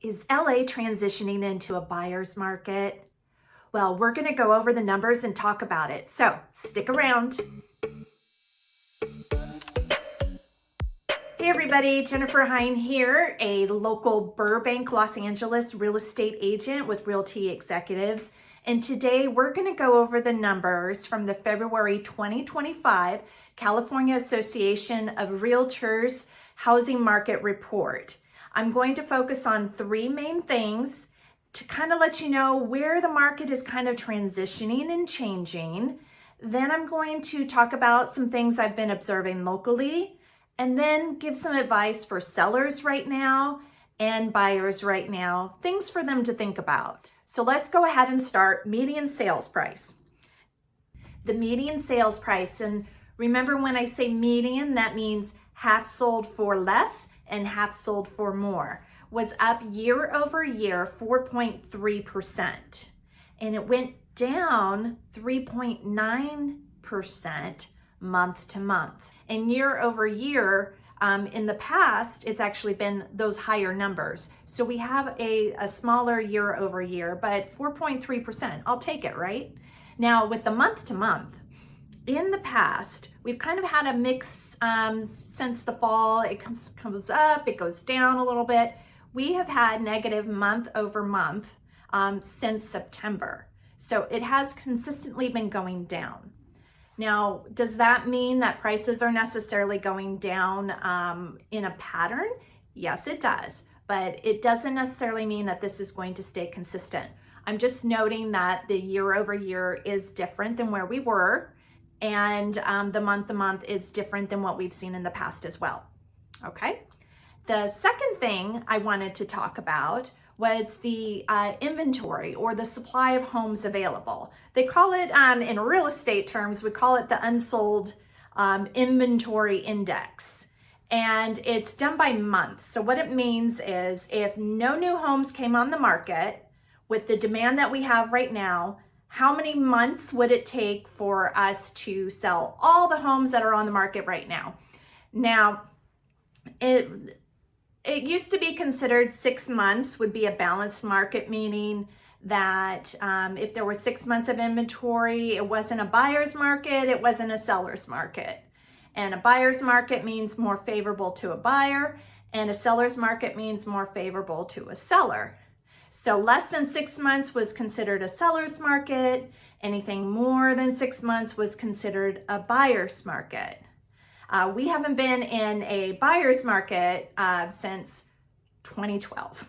Is LA transitioning into a buyer's market? Well, we're going to go over the numbers and talk about it. So stick around. Hey everybody, Jennifer Hine here, a local Burbank, Los Angeles real estate agent with Realty Executives. And today we're going to go over the numbers from the February 2025 California Association of Realtors Housing Market Report. I'm going to focus on three main things to kind of let you know where the market is kind of transitioning and changing. Then I'm going to talk about some things I've been observing locally, and then give some advice for sellers right now and buyers right now, things for them to think about. So let's go ahead and start median sales price. The median sales price, and remember when I say median, that means half sold for less and half sold for more, was up year over year 4.3%. And it went down 3.9% month to month. And year over year, in the past, it's actually been those higher numbers. So we have a smaller year over year, but 4.3%, I'll take it, right? Now with the month to month, in the past, we've kind of had a mix since the fall. It comes up, it goes down a little bit. We have had negative month over month since September. So it has consistently been going down. Now, does that mean that prices are necessarily going down in a pattern? Yes, it does, but it doesn't necessarily mean that this is going to stay consistent. I'm just noting that the year over year is different than where we were, and the month to month is different than what we've seen in the past as well. Okay. The second thing I wanted to talk about was the inventory or the supply of homes available. They call it, in real estate terms, we call it the unsold inventory index. And it's done by months. So what it means is if no new homes came on the market with the demand that we have right now, how many months would it take for us to sell all the homes that are on the market right now? Now, it used to be considered 6 months would be a balanced market, meaning that if there was 6 months of inventory, it wasn't a buyer's market, it wasn't a seller's market. And a buyer's market means more favorable to a buyer, and a seller's market means more favorable to a seller. So less than 6 months was considered a seller's market. Anything more than 6 months was considered a buyer's market. We haven't been in a buyer's market since 2012.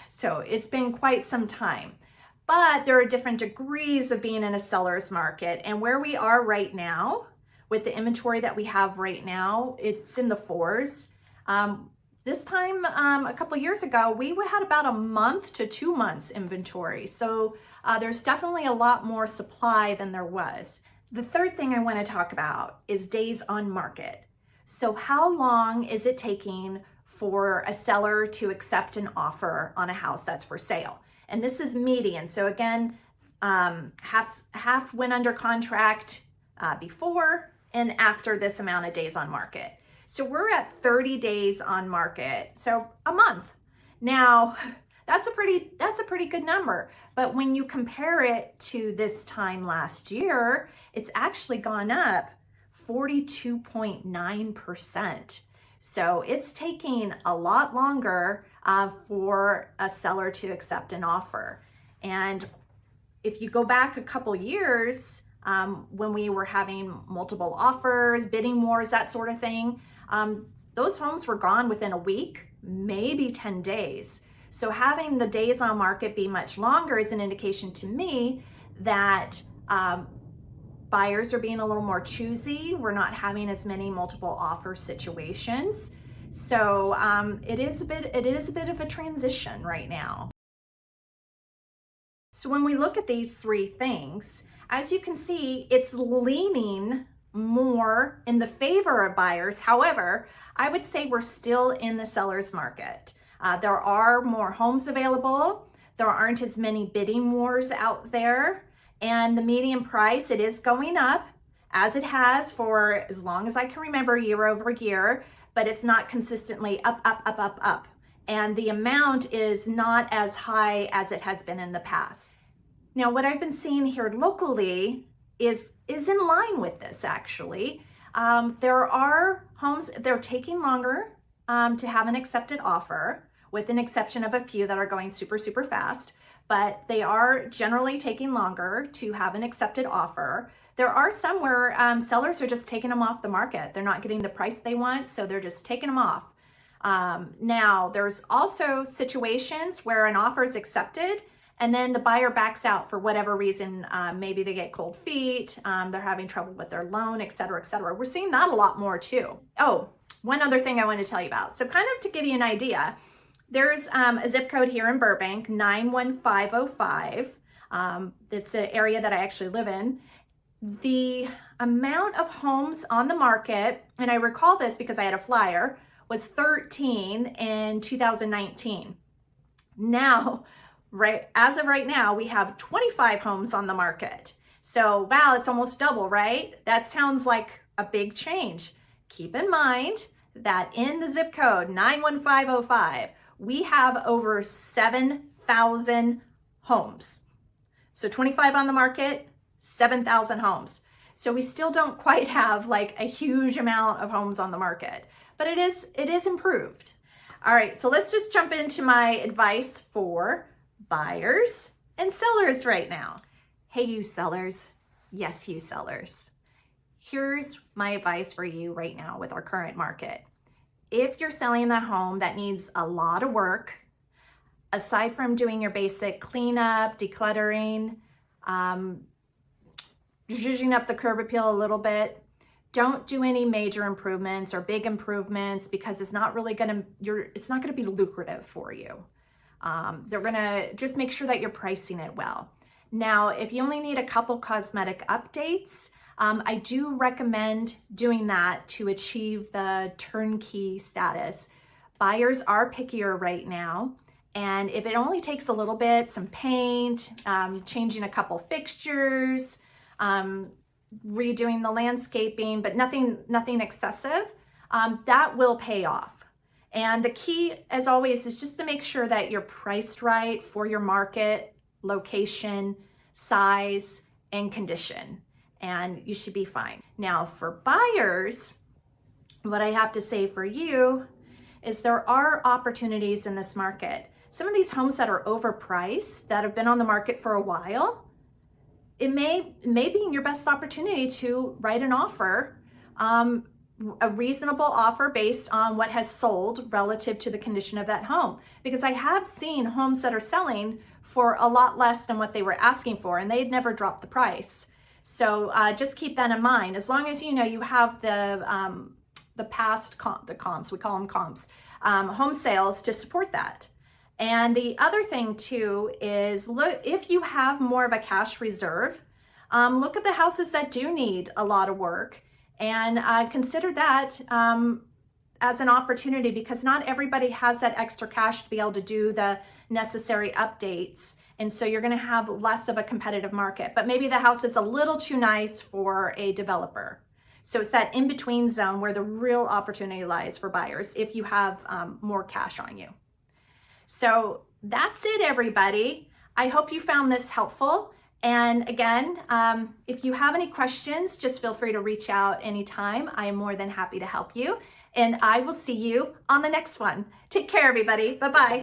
So it's been quite some time. But there are different degrees of being in a seller's market. And where we are right now, with the inventory that we have right now, it's in the 4s. This time, a couple years ago, we had about a month to 2 months inventory. So there's definitely a lot more supply than there was. The third thing I want to talk about is days on market. So how long is it taking for a seller to accept an offer on a house that's for sale? And this is median. So again, half went under contract before and after this amount of days on market. So we're at 30 days on market, so a month. Now, that's a pretty good number. But when you compare it to this time last year, it's actually gone up 42.9%. So it's taking a lot longer for a seller to accept an offer. And if you go back a couple years, when we were having multiple offers, bidding wars, that sort of thing, those homes were gone within a week, maybe 10 days. So having the days on market be much longer is an indication to me that buyers are being a little more choosy. We're not having as many multiple offer situations. So it is a bit of a transition right now. So when we look at these three things, as you can see, it's leaning more in the favor of buyers. However, I would say we're still in the seller's market. There are more homes available. There aren't as many bidding wars out there. And the median price, it is going up, as it has for as long as I can remember, year over year, but it's not consistently up. and the amount is not as high as it has been in the past. Now, what I've been seeing here locally is in line with this, actually. There are homes, they're taking longer to have an accepted offer, with an exception of a few that are going super, super fast, but they are generally taking longer to have an accepted offer. There are some where sellers are just taking them off the market. They're not getting the price they want, so they're just taking them off. Now, there's also situations where an offer is accepted and then the buyer backs out for whatever reason. Maybe they get cold feet, they're having trouble with their loan, et cetera, et cetera. We're seeing that a lot more too. Oh, one other thing I want to tell you about. So kind of to give you an idea, there's a zip code here in Burbank, 91505. It's an area that I actually live in. The amount of homes on the market, and I recall this because I had a flyer, was 13 in 2019. Now, as of right now, we have 25 homes on the market. So, wow, it's almost double, right? That sounds like a big change. Keep in mind that in the zip code 91505, we have over 7,000 homes. So 25 on the market, 7,000 homes. So we still don't quite have like a huge amount of homes on the market, but it is improved. All right, so let's just jump into my advice for buyers and sellers right now. Hey, you sellers. Yes, you sellers. Here's my advice for you right now with our current market. If you're selling the home that needs a lot of work, aside from doing your basic cleanup, decluttering, zhuzhing up the curb appeal a little bit, don't do any major improvements or big improvements, because it's not really it's not gonna be lucrative for you. They're gonna just make sure that you're pricing it well. Now, if you only need a couple cosmetic updates, I do recommend doing that to achieve the turnkey status. Buyers are pickier right now, and if it only takes a little bit, some paint, changing a couple fixtures, redoing the landscaping, but nothing excessive, that will pay off. And the key, as always, is just to make sure that you're priced right for your market, location, size, and condition, and you should be fine. Now, for buyers, what I have to say for you is there are opportunities in this market. Some of these homes that are overpriced, that have been on the market for a while, it may be your best opportunity to write an offer, a reasonable offer based on what has sold relative to the condition of that home. Because I have seen homes that are selling for a lot less than what they were asking for, and they'd never dropped the price. So just keep that in mind. As long as you know you have the past comps, we call them comps, home sales to support that. And the other thing too is, look, if you have more of a cash reserve, look at the houses that do need a lot of work, and consider that as an opportunity, because not everybody has that extra cash to be able to do the necessary updates. And so you're gonna have less of a competitive market, but maybe the house is a little too nice for a developer. So it's that in-between zone where the real opportunity lies for buyers if you have more cash on you. So that's it, everybody. I hope you found this helpful. And again, if you have any questions, just feel free to reach out anytime. I am more than happy to help you. And I will see you on the next one. Take care, everybody. Bye-bye.